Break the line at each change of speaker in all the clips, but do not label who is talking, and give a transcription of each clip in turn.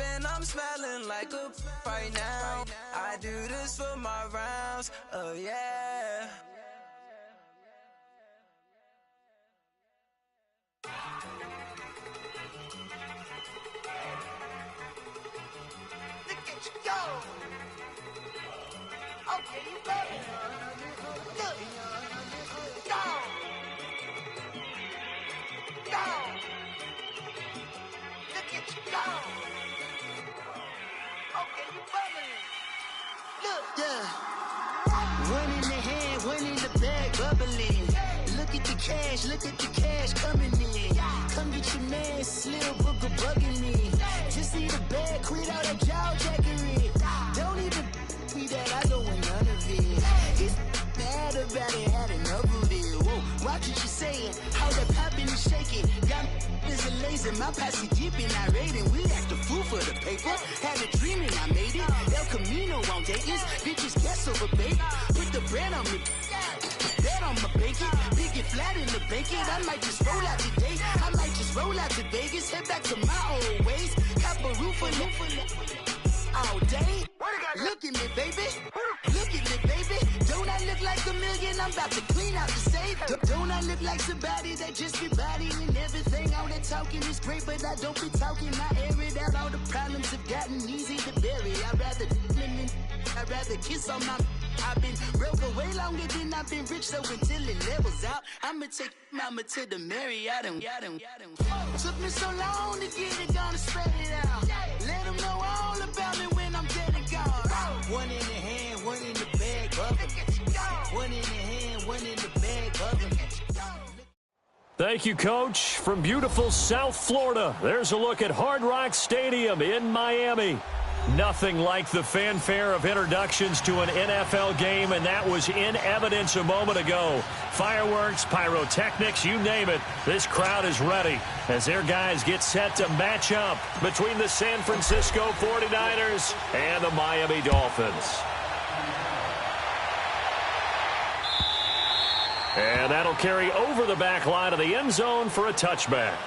and I'm smelling like a right now. I do this for my rounds, oh yeah.
Look at you go. Okay, you better. Look. Go. Go. Look at you go. Okay, you bubbling. Look. Yeah. One in the hand, one in the bag, bubbling. Look at the cash coming in. Come get your man, Slim Booker bugging me. Just need a bag, quit all that jaw jackery. Don't even me that I don't want none of it. He's mad about it, had enough of it. Whoa, watch what you saying, how that poppin' and shaking. Got is a lazy, my posse deep and I raiding. We act a fool for the paper, had a dream and I made it. El Camino on Dayton's, bitches guess over baby. Put the brand on me, that on my bacon. Big it flat in the bacon, I might just roll out today. I might just roll out to Vegas, head back to my old ways. Cop a roof for all day. Look at me, baby. Look at me, baby. Don't I look like a million? I'm about to clean out the safe. Don't I look like somebody that just be bodying everything? All that talking is great, but I don't be talking. I air it out. All the problems have gotten easy to bury. I'd rather kiss on my. I've been broke way longer than I've been rich, so until it levels out, I'ma take mama to the Marriott and took me so long to get it, gonna spread it out. Let them know all about me when I'm dead and gone. One in the hand, one in the bag, bubbling. One in the hand, one in the bag, bubbling.
Thank you, Coach. From beautiful South Florida, there's a look at Hard Rock Stadium in Miami. Nothing like the fanfare of introductions to an NFL game, and that was in evidence a moment ago. Fireworks, pyrotechnics, you name it. This crowd is ready as their guys get set to match up between the San Francisco 49ers and the Miami Dolphins. And that'll carry over the back line of the end zone for a touchback.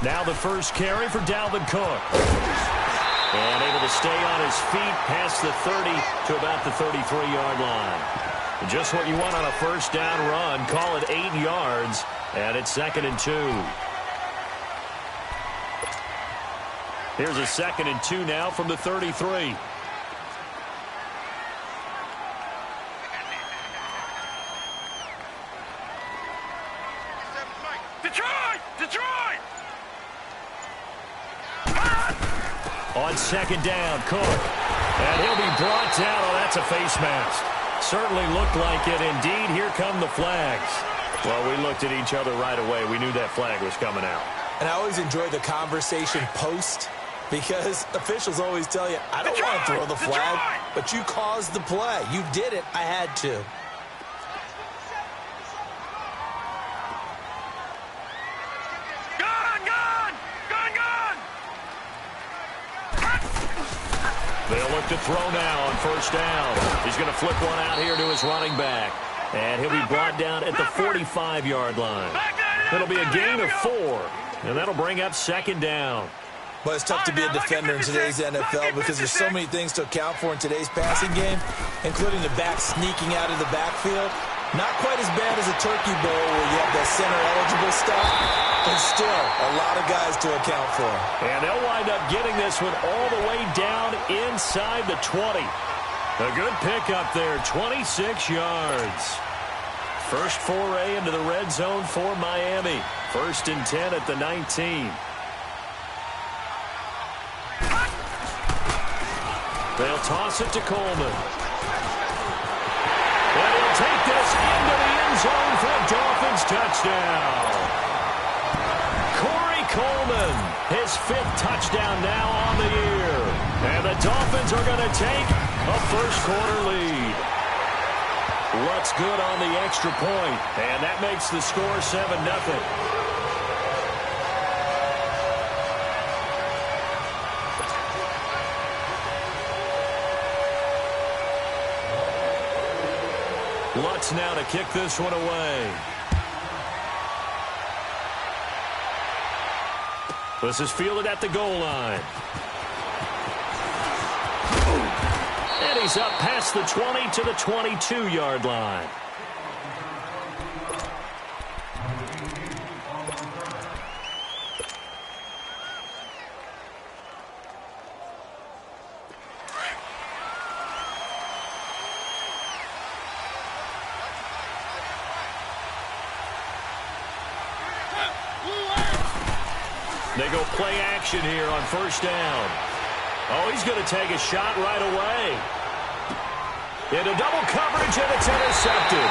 Now the first carry for Dalvin Cook. And able to stay on his feet past the 30 to about the 33-yard line. Just what you want on a first down run. Call it 8 yards. And it's 2nd and 2. Here's a 2nd and 2 now from the 33. On 2nd down, Cook. And he'll be brought down. Oh, that's a face mask. Certainly looked like it. Indeed, here come the flags. Well, we looked at each other right away. We knew that flag was coming out.
And I always enjoy the conversation post because officials always tell you, I don't want to throw the flag, but you caused the play. You did it. I had to.
They'll look to throw now on first down. He's going to flip one out here to his running back. And he'll be brought down at the 45-yard line. It'll be a gain of 4. And that'll bring up 2nd down.
But it's tough to be a defender in today's NFL because there's so many things to account for in today's passing game, including the back sneaking out of the backfield. Not quite as bad as a turkey bowl where you have that center-eligible stuff, but still a lot of guys to account for.
And they'll wind up getting this one all the way down inside the 20. A good pickup there, 26 yards. First foray into the red zone for Miami. 1st and 10 at the 19. They'll toss it to Coleman. And he'll take this into the end zone for a Dolphins touchdown. Corey Coleman, his 5th touchdown now on the year. And the Dolphins are going to take a first quarter lead. Lutz good on the extra point, and that makes the score 7-0. Lutz now to kick this one away. This is fielded at the goal line. And he's up past the 20 to the 22-yard line. They go play action here on first down. Oh, he's going to take a shot right away. Into double coverage, and it's intercepted.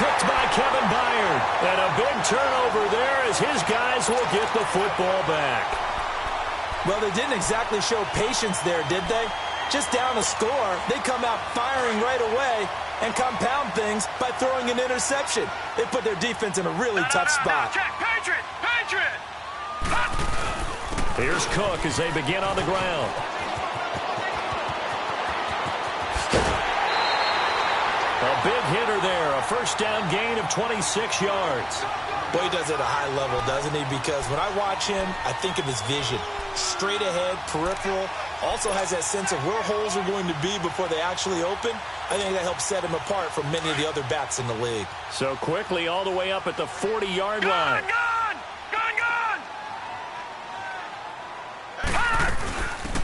Picked by Kevin Byard. And a big turnover there as his guys will get the football back.
Well, they didn't exactly show patience there, did they? Just down a score, they come out firing right away and compound things by throwing an interception. They put their defense in a really tough spot.
Patriot! Patriot!
Here's Cook as they begin on the ground. A big hitter there, a first down gain of 26 yards.
Well, he does it at a high level, doesn't he? Because when I watch him, I think of his vision. Straight ahead, peripheral, also has that sense of where holes are going to be before they actually open. I think that helps set him apart from many of the other backs in the league.
So quickly all the way up at the 40-yard line.
Gone!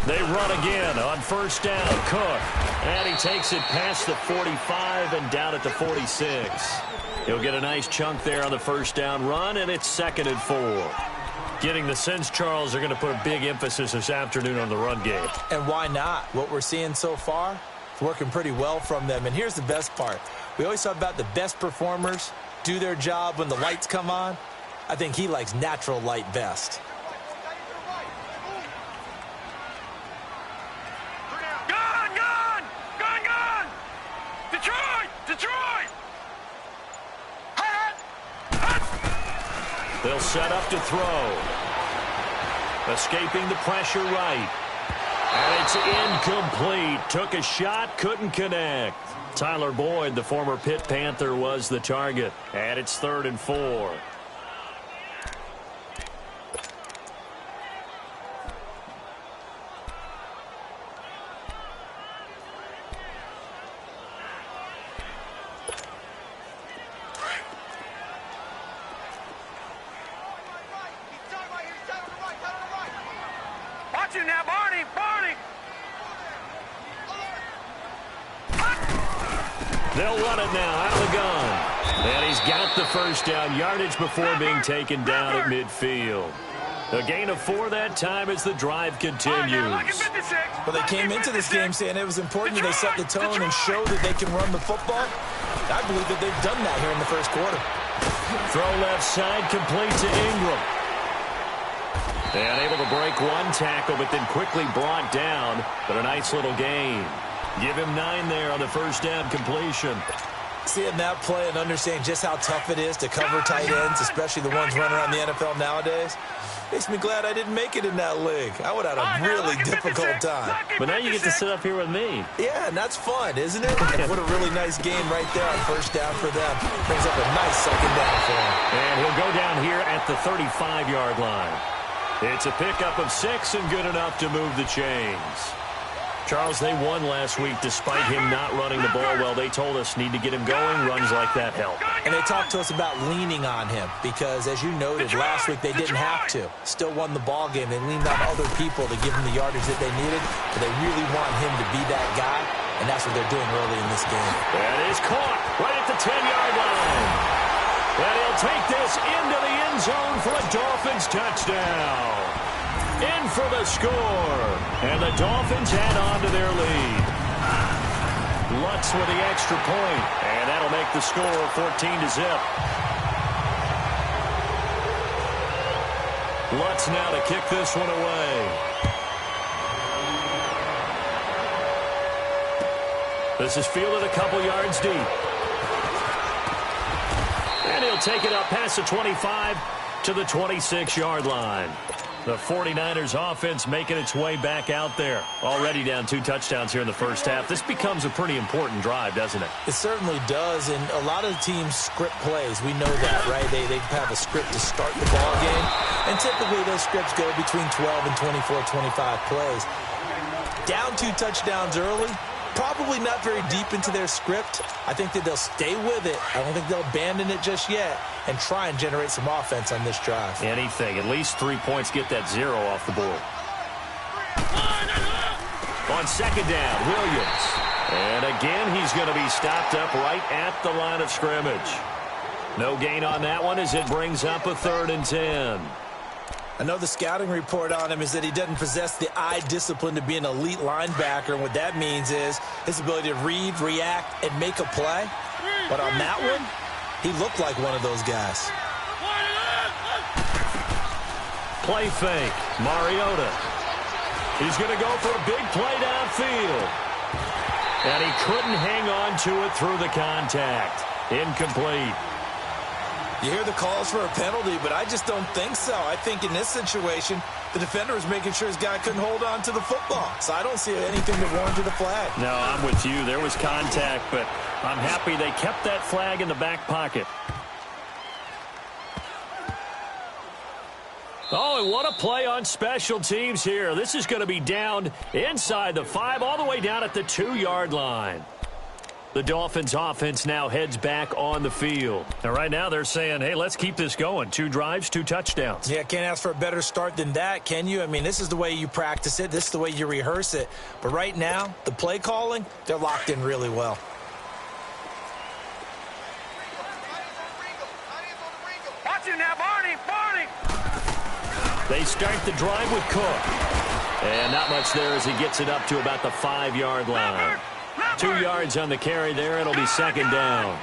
They run again on first down. Cook. And he takes it past the 45 and down at the 46. He'll get a nice chunk there on the first down run, and it's 2nd and 4. Getting the sense, Charles, they're going to put a big emphasis this afternoon on the run game.
And why not? What we're seeing so far, it's working pretty well from them. And here's the best part. We always talk about the best performers do their job when the lights come on. I think he likes natural light best.
They'll set up to throw. Escaping the pressure right. And it's incomplete. Took a shot, couldn't connect. Tyler Boyd, the former Pitt Panther, was the target. And it's 3rd and 4. They'll run it now out of the gun. And he's got the first down yardage before being taken down at midfield. A gain of 4 that time as the drive continues.
Well, they came into this game saying it was important that they set the tone and show that they can run the football. I believe that they've done that here in the first quarter.
Throw left side, complete to Ingram. And able to break one tackle, but then quickly brought down. But a nice little gain. Give him 9 there on the first down completion.
Seeing that play and understanding just how tough it is to cover tight ends, especially the ones running around the NFL nowadays, makes me glad I didn't make it in that league. I would have had a really difficult time.
But now you get to sit up here with me.
Yeah, and that's fun, isn't it? And what a really nice game right there on first down for them. Brings up a nice second down for him.
And he'll go down here at the 35-yard line. It's a pickup of 6 and good enough to move the chains. Charles, they won last week despite him not running the ball well. They told us need to get him going. Runs like that help.
And they talked to us about leaning on him because, as you noted, last week they didn't have to. Still won the ball game. They leaned on other people to give him the yardage that they needed. But they really want him to be that guy, and that's what they're doing early in this game.
That is caught right at the 10-yard line. And he'll take this into the end zone for a Dolphins touchdown. In for the score. And the Dolphins add on to their lead. Lutz with the extra point. And that'll make the score 14-0. Lutz now to kick this one away. This is fielded a couple yards deep. And he'll take it up past the 25 to the 26-yard line. The 49ers offense making its way back out there. Already down 2 touchdowns here in the first half. This becomes a pretty important drive, doesn't it?
It certainly does, and a lot of teams script plays. We know that, right? They have a script to start the ball game, and typically those scripts go between 12 and 24, 25 plays. Down 2 touchdowns early, probably not very deep into their script. I think that they'll stay with it. I don't think they'll abandon it just yet and try and generate some offense on this drive.
Anything. At least 3 points, get that 0 off the board. On second down, Williams. And again, he's going to be stopped up right at the line of scrimmage. No gain on that one as it brings up a 3rd and 10.
I know the scouting report on him is that he doesn't possess the eye discipline to be an elite linebacker, and what that means is his ability to read, react, and make a play. But on that one, he looked like one of those guys.
Play fake. Mariota. He's going to go for a big play downfield. And he couldn't hang on to it through the contact. Incomplete.
You hear the calls for a penalty, but I just don't think so. I think in this situation, the defender was making sure his guy couldn't hold on to the football. So I don't see anything that warranted a flag.
No, I'm with you. There was contact, but I'm happy they kept that flag in the back pocket. Oh, and what a play on special teams here. This is going to be down inside the 5, all the way down at the 2-yard line. The Dolphins offense now heads back on the field. And right now they're saying, hey, let's keep this going. 2 drives, 2 touchdowns.
Yeah, can't ask for a better start than that, can you? I mean, this is the way you practice it. This is the way you rehearse it. But right now, the play calling, they're locked in really well.
Watch it now, Barney!
They start the drive with Cook. And not much there as he gets it up to about the 5-yard line. 2 yards on the carry there. It'll be second down.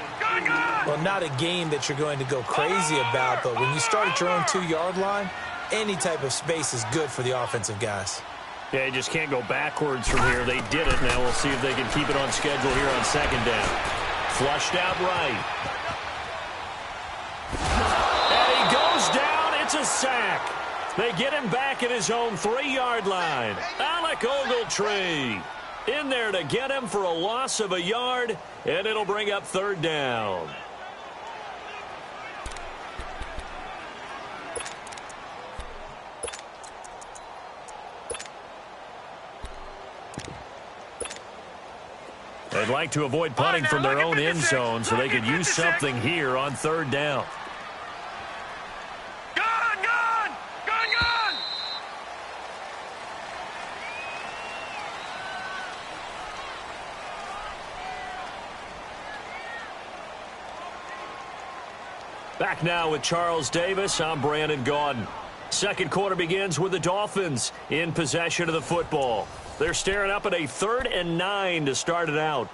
Well, not a game that you're going to go crazy about, but when you start at your own 2-yard line, any type of space is good for the offensive guys.
Yeah, you just can't go backwards from here. They did it. Now we'll see if they can keep it on schedule here on second down. Flushed out right. And he goes down. It's a sack. They get him back at his own 3-yard line. Alec Ogletree in there to get him for a loss of a yard, and it'll bring up 3rd down. They'd like to avoid punting from their own end zone so they could use something here on 3rd down. Back now with Charles Davis. I'm Brandon Gaudin. Second quarter begins with the Dolphins in possession of the football. They're staring up at a 3rd and 9 to start it out.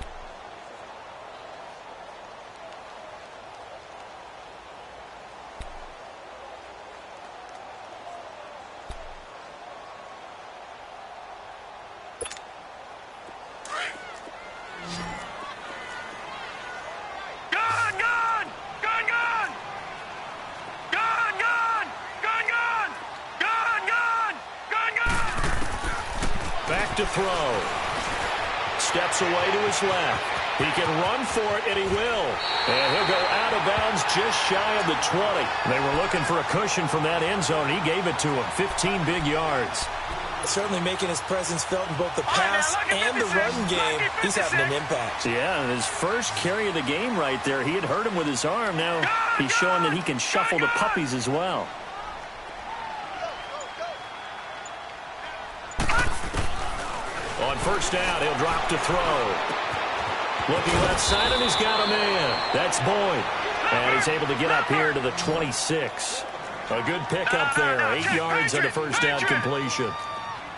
To throw. Steps away to his left. He can run for it, and he will. And he'll go out of bounds just shy of the 20. They were looking for a cushion from that end zone. He gave it to him. 15 big yards.
Certainly making his presence felt in both the pass and the run game. He's having an impact.
Yeah, and his first carry of the game right there, he had hurt him with his arm. Now he's showing that he can shuffle the puppies as well. On first down, he'll drop to throw. Looking left side, and he's got a man. That's Boyd. And he's able to get up here to the 26. A good pickup there. 8 yards on the first down completion.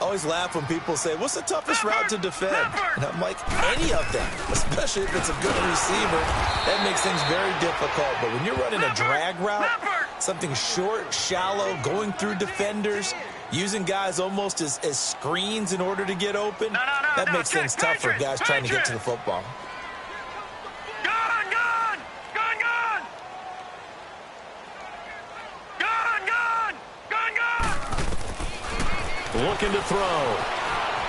Always laugh when people say, what's the toughest route to defend? And I'm like, any of them, especially if it's a good receiver. That makes things very difficult. But when you're running a drag route, Something short, shallow, going through defenders, using guys almost as screens in order to get open. That makes things tough for guys trying to get to the football.
Looking to throw.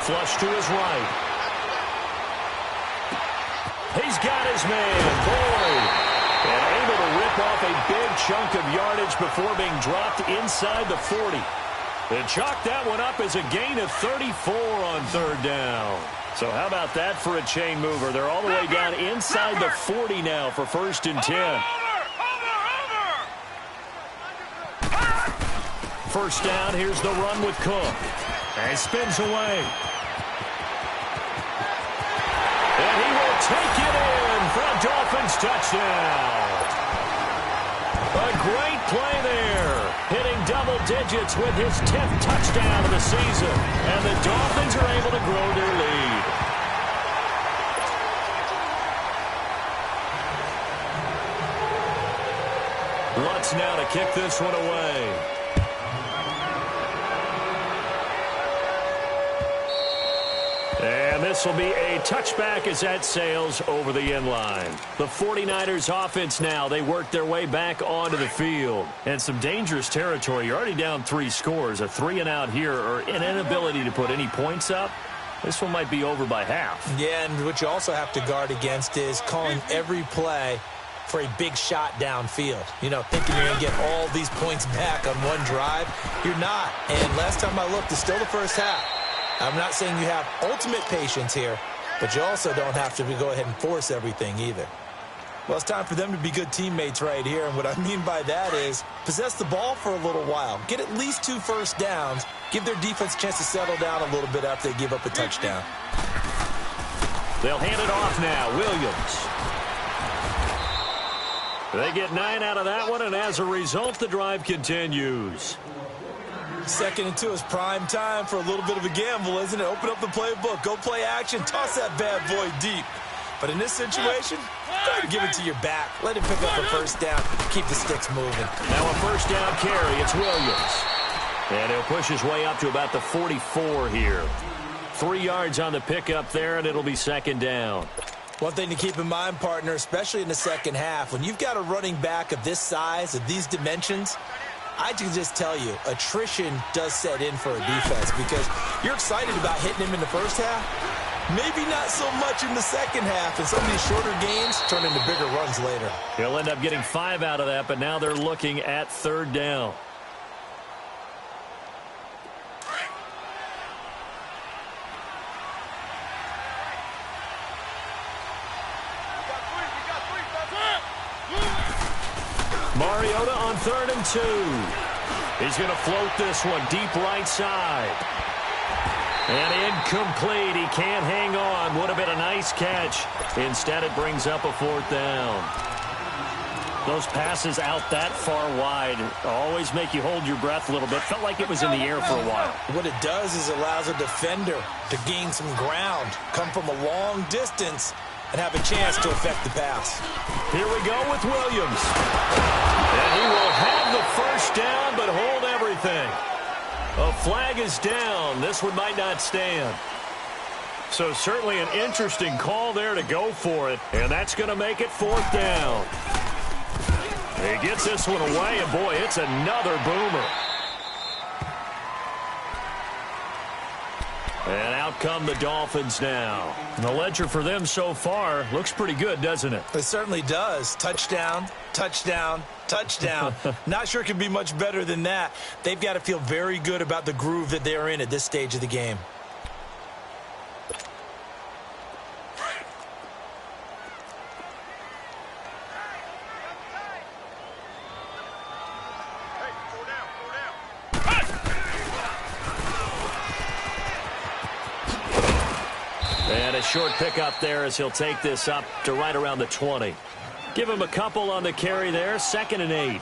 Flush to his right. He's got his man, Boyd. And able to rip off a big chunk of yardage before being dropped inside the 40. They chalk that one up as a gain of 34 on third down. So how about that for a chain mover? They're all the way down inside the 40 now for 1st and 10. First down, here's the run with Cook. And he spins away. And he will take it in for a Dolphins touchdown. A great play there. Hitting double digits with his 10th touchdown of the season. And the Dolphins are able to grow their lead. Lutz now to kick this one away. And this will be a touchback as that sails over the end line. The 49ers offense now, they work their way back onto the field. And some dangerous territory. You're already down 3 scores. A 3-and-out here or an inability to put any points up. This one might be over by half. Yeah, and what you also have to guard against is calling every play for a big shot downfield. You know, thinking you're going to get all these points back on one drive. You're not. And last time I looked, it's still the first half. I'm not saying you have ultimate patience here, but you also don't have to go ahead and force everything either. Well, it's time for them to be good teammates right here, and what I mean by that is possess the ball for a little while. Get at least 2 first downs. Give their defense a chance to settle down a little bit after they give up a touchdown. They'll hand it off now. Williams. They get 9 out of that one, and as a result, the drive continues. 2nd and 2 is prime time for a little bit of a gamble, isn't it? Open up the playbook, go play action, toss that bad boy deep. But in this situation, try to give it to your back. Let him pick up a first down, keep the sticks moving. Now a first down carry, it's Williams. And he'll push his way up to about the 44 here. 3 yards on the pickup there, and it'll be 2nd down. One thing to keep in mind, partner, especially in the second half, when you've got a running back of this size, of these dimensions, I can just tell you, attrition does set in for a defense because you're excited about hitting him in the first half. Maybe not so much in the second half, and some of these shorter gains turn into bigger runs later. He'll end up getting 5 out of that, but now they're looking at 3rd down. Mariota on 3rd and 2. He's going to float this one deep right side. And incomplete. He can't hang on. Would have been a nice catch. Instead, it brings up a 4th down. Those passes out that far wide always make you hold your breath a little bit. Felt like it was in the air for a while. What it does is allows a defender to gain some ground, come from a long distance, and have a chance to affect the pass. Here we go with Williams. And he will have the first down, but hold everything. A flag is down. This one might not stand. So certainly an interesting call there to go for it. And that's going to make it 4th down. He gets this one away, and boy, it's another boomer. And out come the Dolphins now. The ledger for them so far looks pretty good, doesn't it? It certainly does. Touchdown, touchdown, touchdown. Not sure it can be much better than that. They've got to feel very good about the groove that they're in at this stage of the game. And a short pickup there as he'll take this up to right around the 20. Give him a couple on the carry there. 2nd and 8.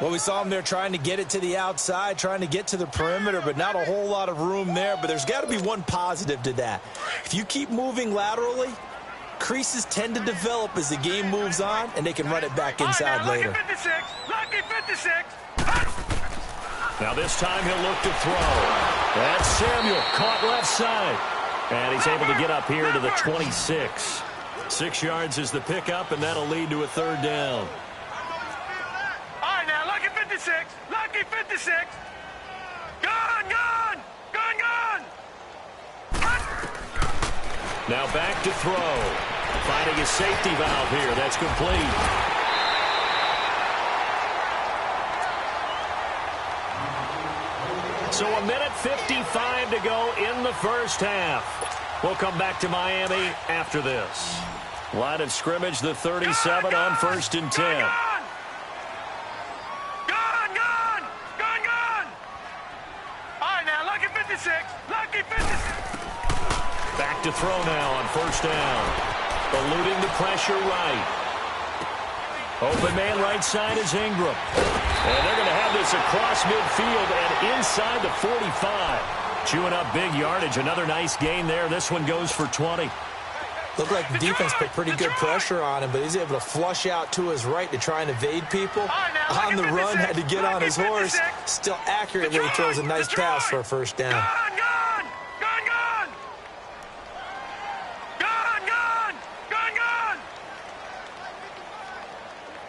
Well, we saw him there trying to get it to the outside, trying to get to the perimeter, but not a whole lot of room there. But there's got to be one positive to that. If you keep moving laterally, creases tend to develop as the game moves on, and they can run it back inside later.
Lucky 56. Lucky 56. 56.
Now this time he'll look to throw. That's Samuel, caught left side. And he's able to get up here to the 26. 6 yards is the pickup, and that'll lead to a third down.
All right, now, lucky 56. Lucky 56. Gone, gone. Gone, gone.
Now back to throw. Finding a safety valve here. That's complete. So 1:55 to go in the first half. We'll come back to Miami after this. Line of scrimmage, the 37 on 1st and 10.
Gone, gone. Gone, gone. All right, now, lucky 56. Lucky 56.
Back to throw now on 1st down. Eluding the pressure right. Open man right side is Ingram. And they're going to have this across midfield and inside the 45. Chewing up big yardage. Another nice gain there. This one goes for 20.
Looked like the defense put pretty good pressure on him, but he's able to flush out to his right to try and evade people. On the run, had to get on his horse. Still accurate when he throws a nice pass for a first down.
Gone, gone. Gone, gone. Gone, gone. Gone, gone.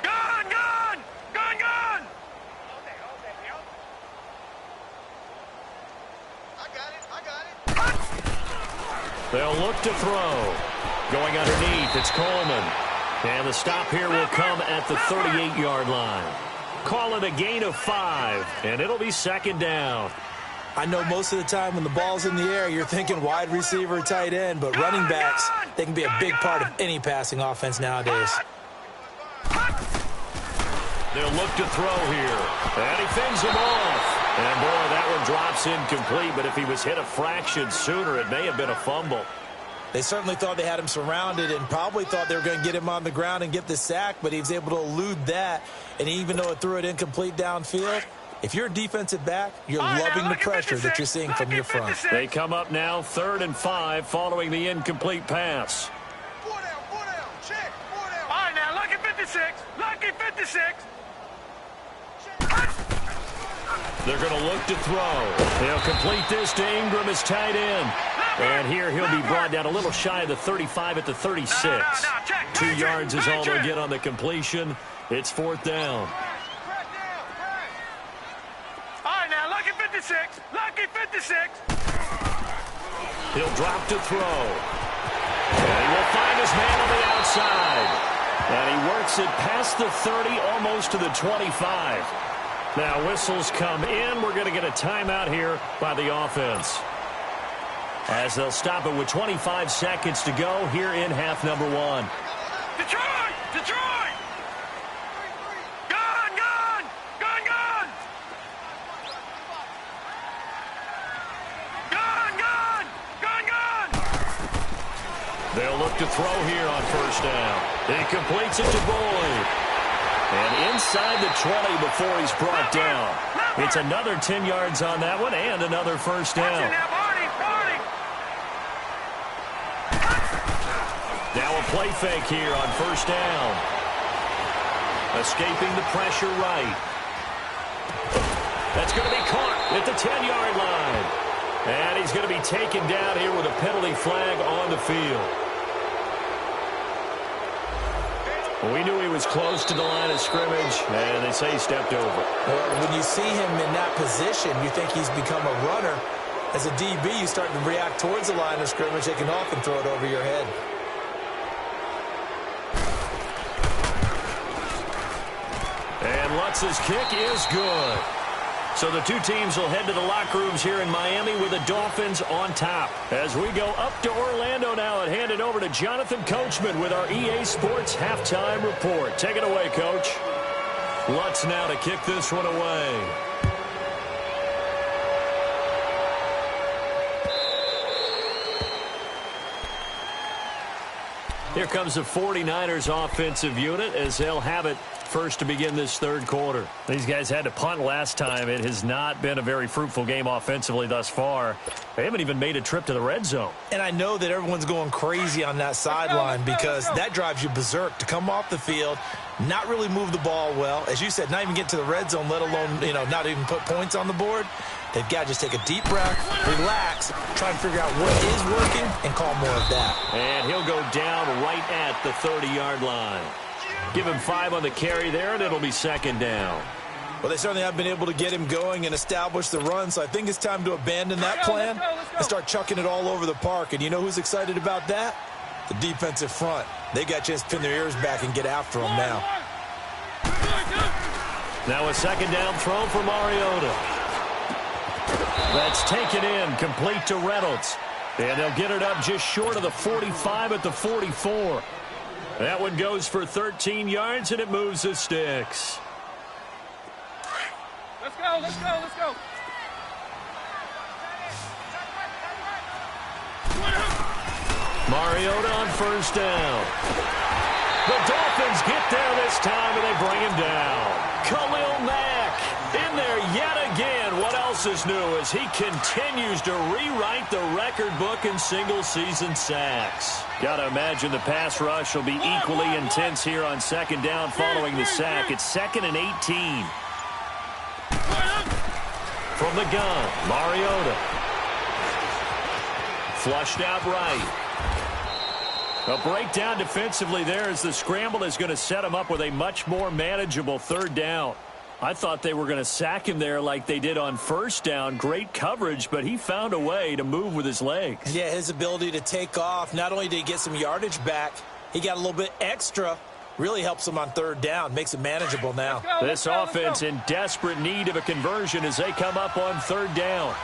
Gone, gone. Gone, gone. I got it.
They'll look to throw. Going underneath, it's Coleman. And the stop here will come at the 38-yard line. Call it a gain of 5, and it'll be 2nd down.
I know most of the time when the ball's in the air, you're thinking wide receiver, tight end, but running backs, they can be a big part of any passing offense nowadays.
They'll look to throw here. And he fends him off. And, boy, that one drops incomplete, but if he was hit a fraction sooner, it may have been a fumble.
They certainly thought they had him surrounded and probably thought they were going to get him on the ground and get the sack, but he was able to elude that. And even though it threw it incomplete downfield, if you're a defensive back, you're loving the pressure that you're seeing from your front.
They come up now 3rd and 5 following the incomplete pass.
4 down, check, 4 down. All right, now, lucky 56. Lucky 56.
They're going to look to throw. They'll complete this to Ingram as tight end. And here he'll be brought down a little shy of the 35 at the 36. 2 yards is all they'll get on the completion. It's 4th down.
All right, now, lucky 56. Lucky 56.
He'll drop to throw. And he will find his man on the outside. And he works it past the 30, almost to the 25. Now whistles come in. We're going to get a timeout here by the offense, as they'll stop it with 25 seconds to go here in half number 1.
Detroit! Detroit! Gone, gone! Gone, gone! Gone, gone! Gone, gone!
They'll look to throw here on 1st down. He completes it to Boyd. And inside the 20 before he's brought down. It's another 10 yards on that one and another 1st down. Now a play fake here on 1st down. Escaping the pressure right. That's going to be caught at the 10-yard line. And he's going to be taken down here with a penalty flag on the field. We knew he was close to the line of scrimmage, and they say he stepped over.
Well, when you see him in that position, you think he's become a runner. As a DB, you start to react towards the line of scrimmage. They can often throw it over your head.
And Lutz's kick is good. So the two teams will head to the locker rooms here in Miami with the Dolphins on top. As we go up to Orlando now and hand it over to Jonathan Coachman with our EA Sports Halftime Report. Take it away, Coach. Lutz now to kick this one away. Here comes the 49ers offensive unit as they'll have it first to begin this third quarter. These guys had to punt last time. It has not been a very fruitful game offensively thus far. They haven't even made a trip to the red zone.
And I know that everyone's going crazy on that sideline because that drives you berserk to come off the field, not really move the ball well. As you said, not even get to the red zone, let alone, not even put points on the board. They've got to just take a deep breath, relax, try and figure out what is working, and call more of that.
And he'll go down right at the 30-yard line. Give him 5 on the carry there, and it'll be second down.
Well, they certainly have been able to get him going and establish the run, so I think it's time to abandon that plan and start chucking it all over the park. And you know who's excited about that? The defensive front. They got a chance to pin their ears back and get after him now.
Now a second down throw for Mariota. That's taken in, complete to Reynolds. And they'll get it up just short of the 45 at the 44. That one goes for 13 yards, and it moves the sticks.
Let's go, let's go, let's go.
Mariota on first down. The Dolphins get there this time, and they bring him down. Khalil Mack in there yet again. What else is new as he continues to rewrite the record book in single-season sacks. Got to imagine the pass rush will be equally intense here on second down following the sack. It's 2nd and 18. From the gun, Mariota. Flushed out right. A breakdown defensively there as the scramble is going to set him up with a much more manageable third down. I thought they were going to sack him there like they did on first down. Great coverage, but he found a way to move with his legs.
Yeah, his ability to take off, not only did he get some yardage back, he got a little bit extra. Really helps him on third down, makes it manageable now.
This offense in desperate need of a conversion as they come up on third down.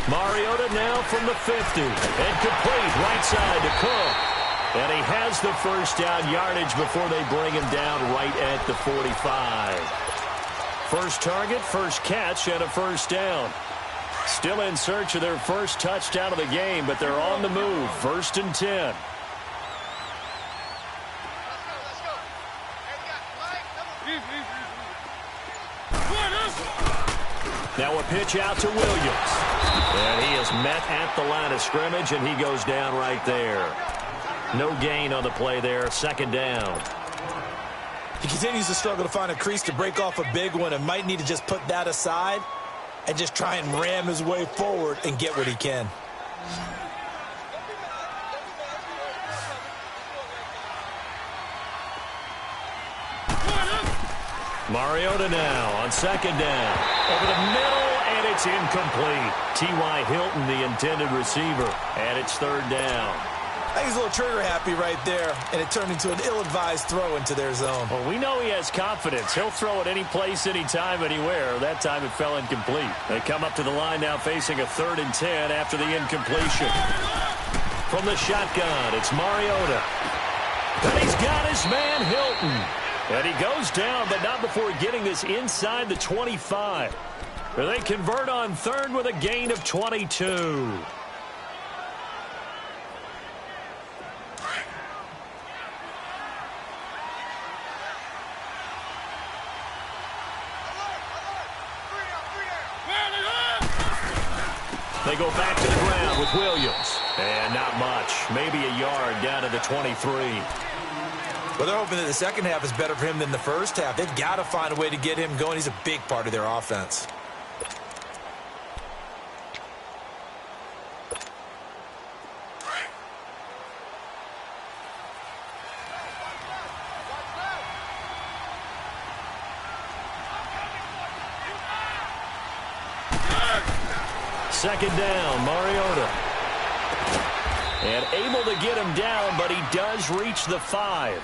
Mariota now from the 50. And complete right side to Cook. And he has the first down yardage before they bring him down right at the 45. First target, first catch, and a first down. Still in search of their first touchdown of the game, but they're on the move. 1st and 10. Now a pitch out to Williams. And he is met at the line of scrimmage, and he goes down right there. No gain on the play there. 2nd down.
He continues to struggle to find a crease to break off a big one and might need to just put that aside and just try and ram his way forward and get what he can.
Mariota now on 2nd down. Over the middle, and it's incomplete. T.Y. Hilton, the intended receiver, and it's 3rd down.
I think he's a little trigger happy right there, and it turned into an ill-advised throw into their zone.
Well, we know he has confidence. He'll throw it any place, anytime, anywhere. That time it fell incomplete. They come up to the line now facing a 3rd and 10 after the incompletion. From the shotgun, it's Mariota. And he's got his man Hilton. And he goes down, but not before getting this inside the 25. They convert on 3rd with a gain of 22. They go back to the ground with Williams. And not much. Maybe a yard down to the 23.
Well, they're hoping that the second half is better for him than the first half. They've got to find a way to get him going. He's a big part of their offense.
Second down, Mariota. And able to get him down, but he does reach the 5.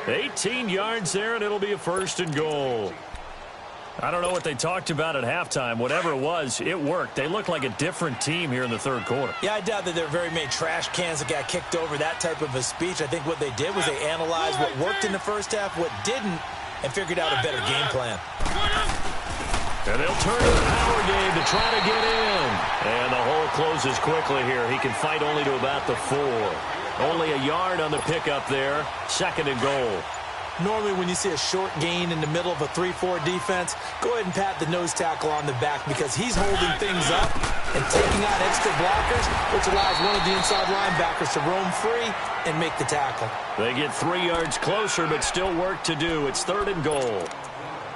18 yards there, and it'll be a 1st and goal. I don't know what they talked about at halftime. Whatever it was, it worked. They looked like a different team here in the 3rd quarter.
Yeah, I doubt that there are very many trash cans that got kicked over, that type of a speech. I think what they did was they analyzed what worked in the first half, what didn't, and figured out a better game plan.
And they'll turn to the power game to try to get in. And the hole closes quickly here. He can fight only to about the 4. Only a yard on the pickup there. 2nd and goal.
Normally when you see a short gain in the middle of a 3-4 defense, go ahead and pat the nose tackle on the back because he's holding things up and taking out extra blockers, which allows one of the inside linebackers to roam free and make the tackle.
They get 3 yards closer, but still work to do. It's 3rd and goal.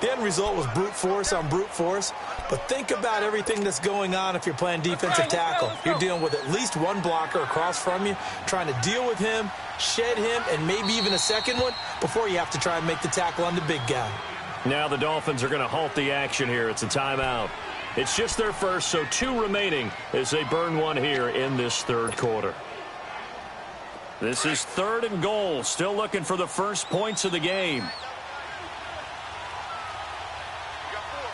The end result was brute force on brute force, but think about everything that's going on if you're playing defensive tackle. You're dealing with at least one blocker across from you, trying to deal with him, shed him, and maybe even a second one before you have to try and make the tackle on the big guy.
Now the Dolphins are going to halt the action here. It's a timeout. It's just their first, so 2 remaining as they burn one here in this 3rd quarter. This is 3rd and goal, still looking for the first points of the game.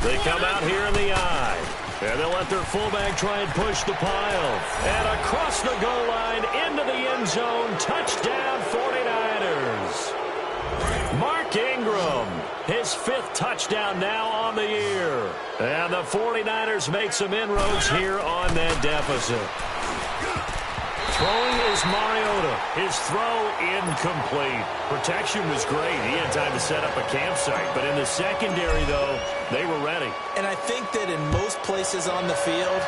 They come out here in the eye, and they'll let their fullback try and push the pile. And across the goal line, into the end zone, touchdown 49ers. Mark Ingram, his 5th touchdown now on the year. And the 49ers make some inroads here on that deficit. Throwing is Mariota. His throw incomplete. Protection was great. He had time to set up a campsite. But in the secondary, though, they were ready.
And I think that in most places on the field,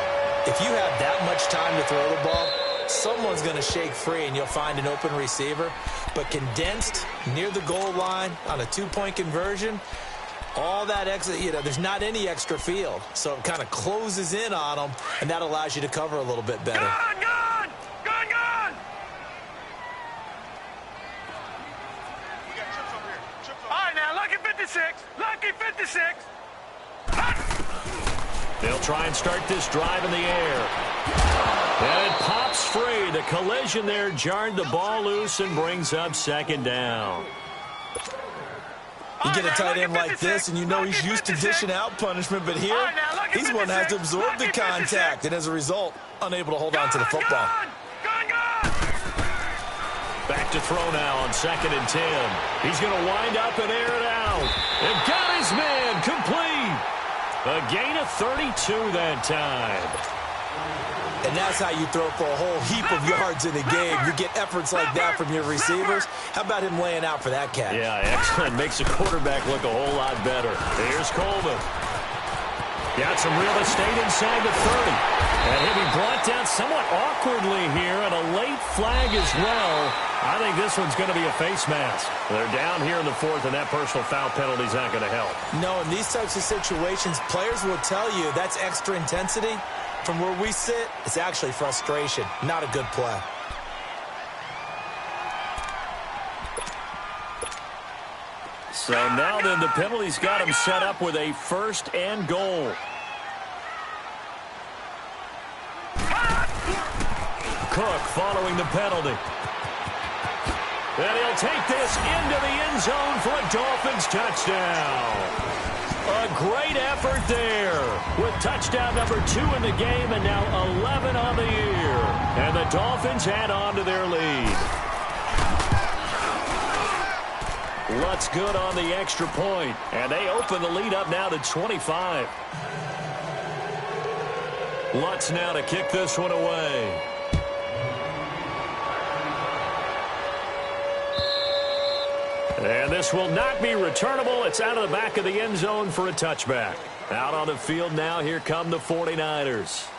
if you have that much time to throw the ball, someone's going to shake free and you'll find an open receiver. But condensed near the goal line on a 2-point conversion, all that extra, there's not any extra field. So it kind of closes in on them, and that allows you to cover a little bit better.
Gone! All right, now, lucky 56. Lucky 56.
They'll try and start this drive in the air. And it pops free. The collision there jarred the ball loose and brings up 2nd down.
You get a tight end like this, and you know he's used to dishing out punishment, but here, he's the one that has to absorb the contact, and as a result, unable to hold on to the football.
Back to throw now on 2nd and 10. He's going to wind up and air it out. And got his man complete. A gain of 32 that time.
And that's how you throw for a whole heap of yards in a game. You get efforts like that from your receivers. How about him laying out for that catch?
Yeah, excellent. Makes the quarterback look a whole lot better. Here's Coleman. Got some real estate inside the 30. And he'll be brought down somewhat awkwardly here, and a late flag as well. I think this one's going to be a face mask. They're down here in the 4th, and that personal foul penalty is not going to help.
No, in these types of situations, players will tell you that's extra intensity. From where we sit, it's actually frustration, not a good play.
So now then the penalty's got him set up with a 1st and goal. Cook following the penalty. And he'll take this into the end zone for a Dolphins touchdown. A great effort there with touchdown number 2 in the game and now 11 on the year. And the Dolphins add on to their lead. Lutz good on the extra point, and they open the lead up now to 25. Lutz now to kick this one away. And this will not be returnable. It's out of the back of the end zone for a touchback. Out on the field now, here come the 49ers.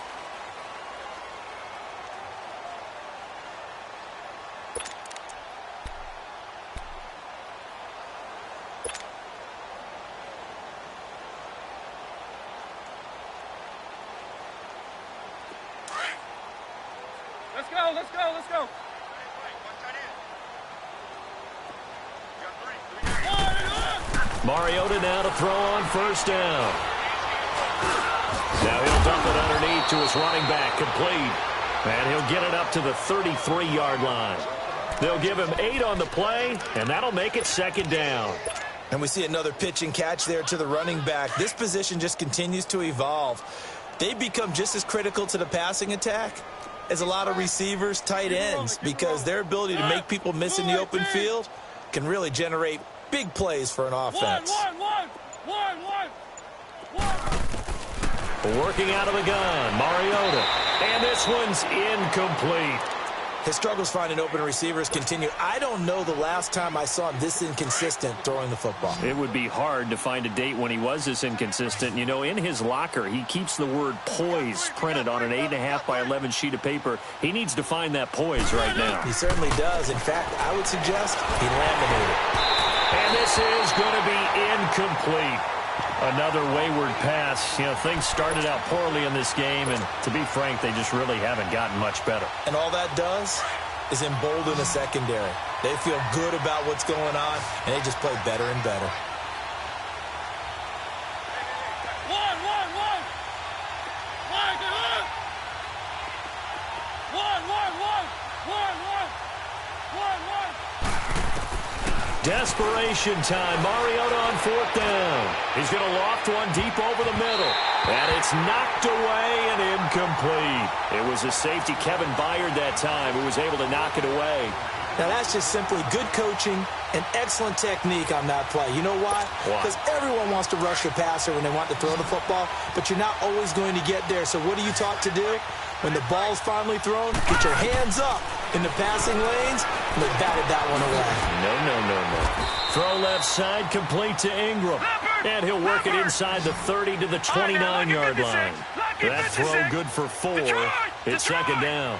Let's go.
Mariota now to throw on 1st down. Now he'll dump it underneath to his running back, complete. And he'll get it up to the 33-yard line. They'll give him 8 on the play, and that'll make it 2nd down.
And we see another pitch and catch there to the running back. This position just continues to evolve. They become just as critical to the passing attack as a lot of receivers, tight ends, because their ability to make people miss in the open field can really generate big plays for an offense.
Working out of the gun, Mariota. And this one's incomplete.
His struggles finding open receivers continue. I don't know the last time I saw him this inconsistent throwing the football.
It would be hard to find a date when he was this inconsistent. You know, in his locker, he keeps the word poise printed on an 8.5 by 11 sheet of paper. He needs to find that poise right now.
He certainly does. In fact, I would suggest he laminated.
And this is going to be incomplete. Another wayward pass. You know, things started out poorly in this game, and to be frank, they just really haven't gotten much better.
And all that does is embolden the secondary. They feel good about what's going on, and they just play better and better.
Desperation time. Mariota on 4th down. He's going to loft one deep over the middle. And it's knocked away and incomplete. It was a safety, Kevin Byard, that time, who was able to knock it away.
Now, that's just simply good coaching and excellent technique on that play. You know why? Because everyone wants to rush the passer when they want to throw the football, but you're not always going to get there. So what are you taught to do? When the ball's finally thrown, get your hands up in the passing lanes, and they batted that one away.
No. Throw left side, complete to Ingram. And he'll work it inside the 30 to the 29-yard line. That throw good for 4. It's second down.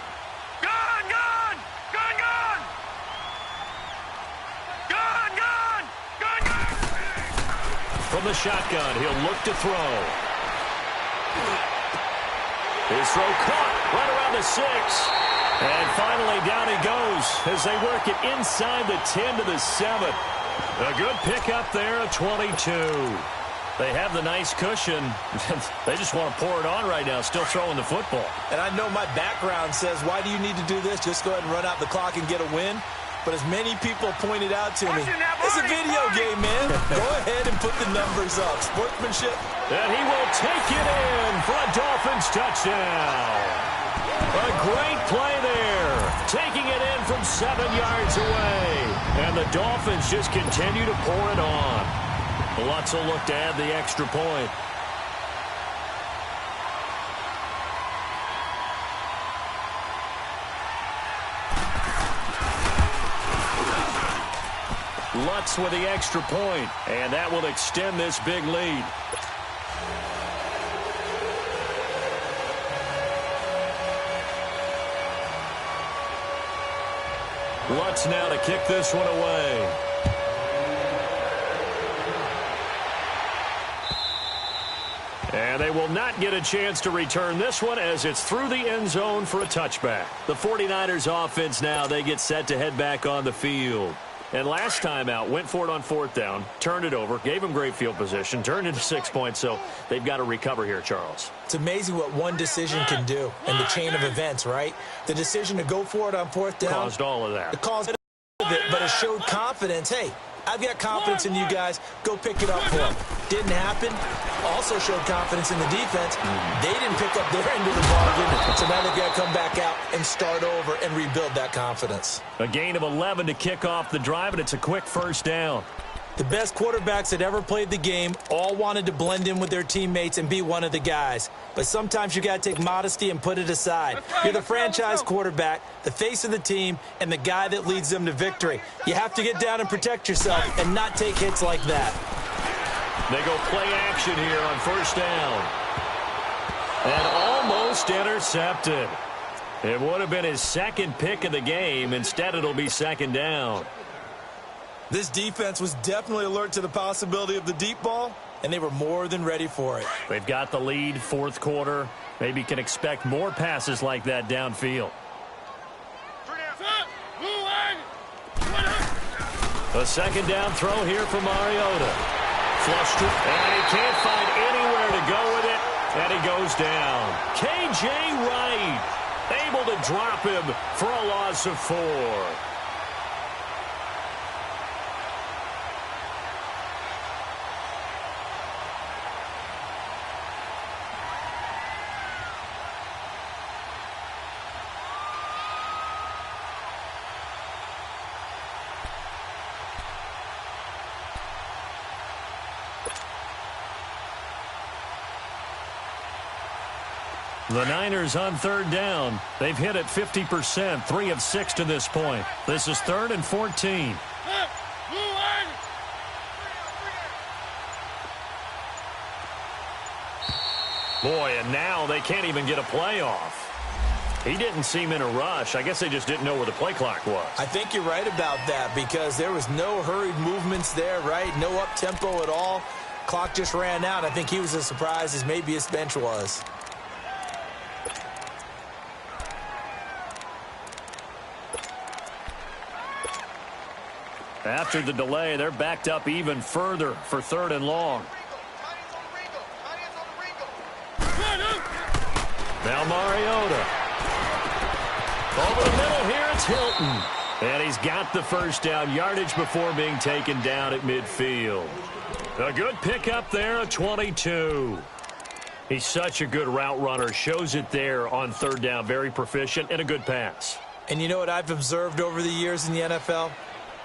From the shotgun, he'll look to throw. His throw caught right around the 6. And finally down he goes as they work it inside the 10 to the 7. A good pickup there at 22. They have the nice cushion. They just want to pour it on right now, still throwing the football.
And I know my background says, why do you need to do this? Just go ahead and run out the clock and get a win. But as many people pointed out to me, it's a video game, man. Go ahead and put the numbers up. Sportsmanship.
And he will take it in for a Dolphins touchdown. A great play there. Taking it in from 7 yards away. And the Dolphins just continue to pour it on. Lutz will look to add the extra point. Lutz with the extra point, and that will extend this big lead. Lutz now to kick this one away. And they will not get a chance to return this one as it's through the end zone for a touchback. The 49ers offense now, they get set to head back on the field. And last time out, went for it on 4th down, turned it over, gave them great field position, turned into 6 points, so they've got to recover here, Charles.
It's amazing what one decision can do in the chain of events, right? The decision to go for it on 4th down.
Caused all of that.
It caused it, but it showed confidence. Hey, I've got confidence in you guys. Go pick it up for them. Didn't happen. Also showed confidence in the defense. They didn't pick up their end of the bargain, so now they've got to come back out and start over and rebuild that confidence.
A gain of 11 to kick off the drive, and it's a quick first down.
The best quarterbacks that ever played the game all wanted to blend in with their teammates and be one of the guys. But sometimes you got to take modesty and put it aside. You're the franchise quarterback, the face of the team, and the guy that leads them to victory. You have to get down and protect yourself and not take hits like that.
They go play action here on first down. And almost intercepted. It would have been his second pick of the game. Instead, it'll be second down.
This defense was definitely alert to the possibility of the deep ball, and they were more than ready for it.
They've got the lead, 4th quarter. Maybe can expect more passes like that downfield. A second down throw here for Mariota. Flushed it, and he can't find anywhere to go with it, and he goes down. K.J. Wright able to drop him for a loss of 4. The Niners on third down. They've hit it 50%, 3 of 6 to this point. This is 3rd and 14. Boy, and now they can't even get a play off. He didn't seem in a rush. I guess they just didn't know where the play clock was.
I think you're right about that because there was no hurried movements there, right? No up-tempo at all. Clock just ran out. I think he was as surprised as maybe his bench was.
After the delay, they're backed up even further for 3rd and long. Now Mariota. Over the middle here, it's Hilton. And he's got the first down yardage before being taken down at midfield. A good pickup there at 22. He's such a good route runner. Shows it there on 3rd down. Very proficient and a good pass.
And you know what I've observed over the years in the NFL?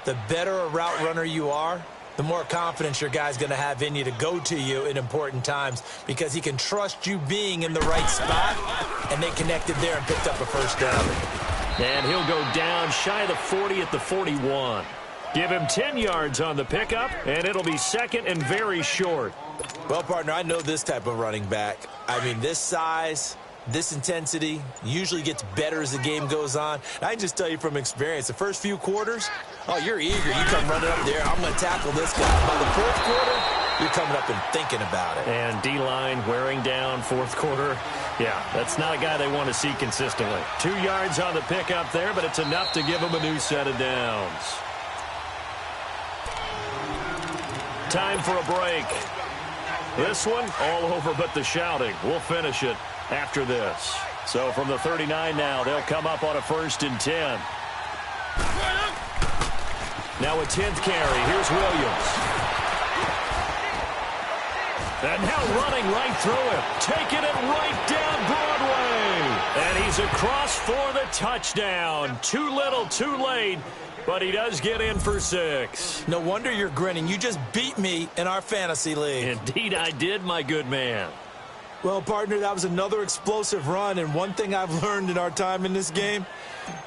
The better a route runner you are, the more confidence your guy's going to have in you to go to you in important times because he can trust you being in the right spot, and they connected there and picked up a first down.
And he'll go down shy of the 40 at the 41. Give him 10 yards on the pickup, and it'll be 2nd and very short.
Well, partner, I know this type of running back. I mean, this size, this intensity usually gets better as the game goes on. And I can just tell you from experience, the first few quarters, oh, you're eager. You come running up there. I'm going to tackle this guy. By the 4th quarter, you're coming up and thinking about it.
And D-line wearing down 4th quarter. Yeah, that's not a guy they want to see consistently. 2 yards on the pickup there, but it's enough to give him a new set of downs. Time for a break. This one, all over but the shouting. We'll finish it after this. So from the 39 now, they'll come up on a 1st and 10. Now a 10th carry. Here's Williams. And now running right through him. Taking it right down Broadway. And he's across for the touchdown. Too little, too late. But he does get in for 6.
No wonder you're grinning. You just beat me in our fantasy league.
Indeed I did, my good man.
Well, partner, that was another explosive run, and one thing I've learned in our time in this game,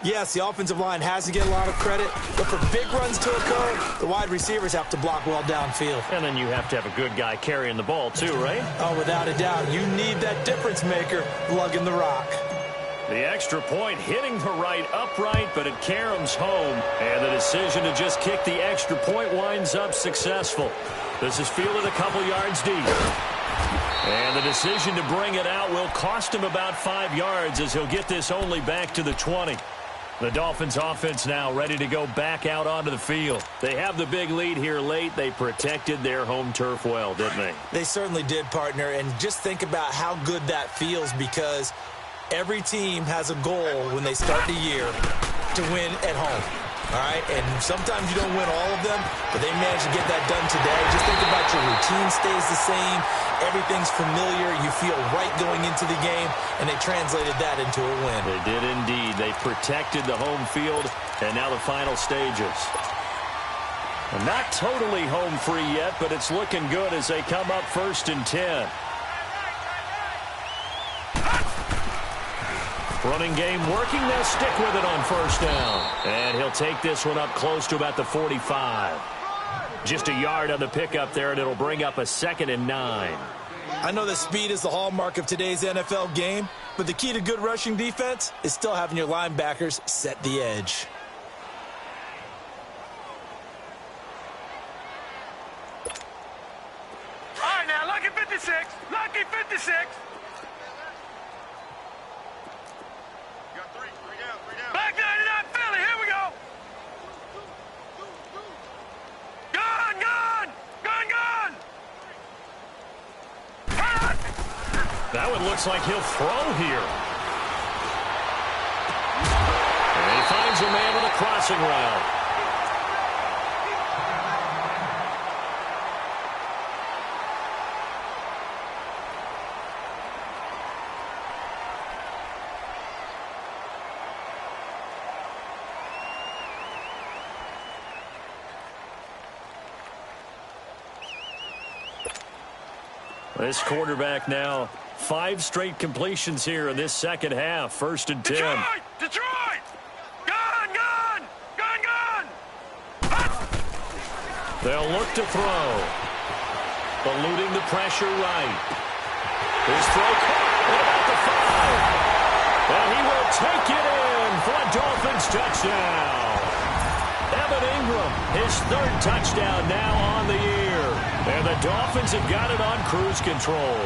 yes, the offensive line has to get a lot of credit, but for big runs to occur, the wide receivers have to block well downfield.
And then you have to have a good guy carrying the ball too, right?
Oh, without a doubt. You need that difference maker lugging the rock.
The extra point hitting the right upright, but it caroms home. And the decision to just kick the extra point winds up successful. This is fielded a couple yards deep. And the decision to bring it out will cost him about 5 yards as he'll get this only back to the 20. The Dolphins offense now ready to go back out onto the field. They have the big lead here late. They protected their home turf well, didn't they?
They certainly did, partner. And just think about how good that feels because every team has a goal when they start the year to win at home. All right, and sometimes you don't win all of them, but they managed to get that done today. Just think about your routine stays the same. Everything's familiar. You feel right going into the game, and they translated that into a win.
They did indeed. They protected the home field, and now the final stages. Not totally home free yet, but it's looking good as they come up 1st and 10. Running game working. They'll stick with it on 1st down. And he'll take this one up close to about the 45. Just a yard on the pickup there, and it'll bring up a 2nd and 9.
I know that speed is the hallmark of today's NFL game, but the key to good rushing defense is still having your linebackers set the edge.
All right, now, lucky 56. Lucky 56. Back 99 Philly, here we go. Gone.
That one looks like he'll throw here. And he finds a man with a crossing route. This quarterback now 5 straight completions here in this second half. 1st and 10.
Detroit! Gun!
They'll look to throw. Eluding the pressure right. His throw caught at about the 5. And he will take it in for a Dolphins touchdown. Evan Ingram, his 3rd touchdown now on the year. And the Dolphins have got it on cruise control.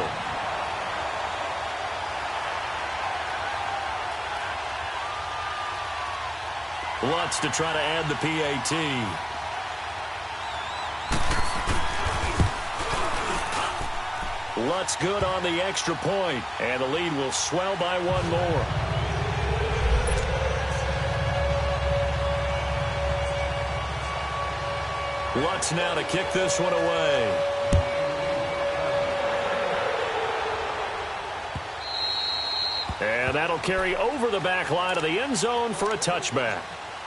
Lutz to try to add the PAT. Lutz good on the extra point, and the lead will swell by 1 more. Lutz now to kick this one away. And that'll carry over the back line of the end zone for a touchback.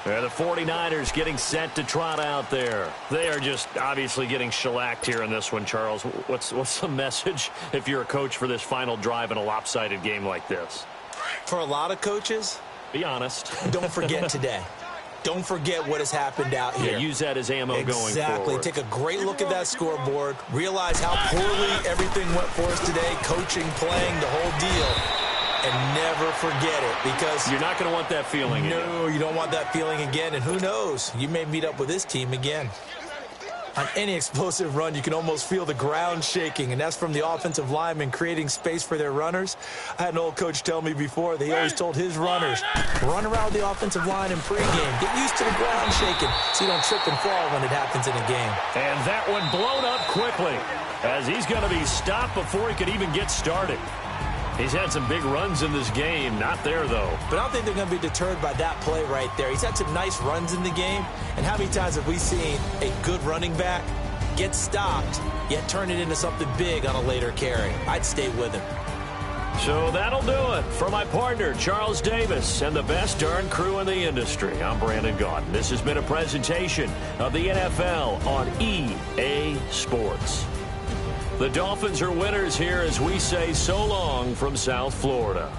And the 49ers getting set to trot out there. They are just obviously getting shellacked here in this one, Charles. What's the message if you're a coach for this final drive in a lopsided game like this?
For a lot of coaches,
be honest.
Don't forget today. Don't forget what has happened out here.
Yeah, use that as ammo going forward.
Exactly. Take a great look at that scoreboard. Realize how poorly everything went for us today. Coaching, playing, the whole deal. And never forget it, because
you're not going to want that feeling again.
No, you don't want that feeling again. And who knows? You may meet up with this team again. On any explosive run, you can almost feel the ground shaking, and that's from the offensive linemen creating space for their runners. I had an old coach tell me before, he always told his runners, run around the offensive line in pregame. Get used to the ground shaking so you don't trip and fall when it happens in a game.
And that one blown up quickly, as he's going to be stopped before he could even get started. He's had some big runs in this game. Not there, though.
But I don't think they're going to be deterred by that play right there. He's had some nice runs in the game. And how many times have we seen a good running back get stopped, yet turn it into something big on a later carry? I'd stay with him.
So that'll do it. For my partner, Charles Davis, and the best darn crew in the industry, I'm Brandon Gaudin. This has been a presentation of the NFL on EA Sports. The Dolphins are winners here as we say so long from South Florida.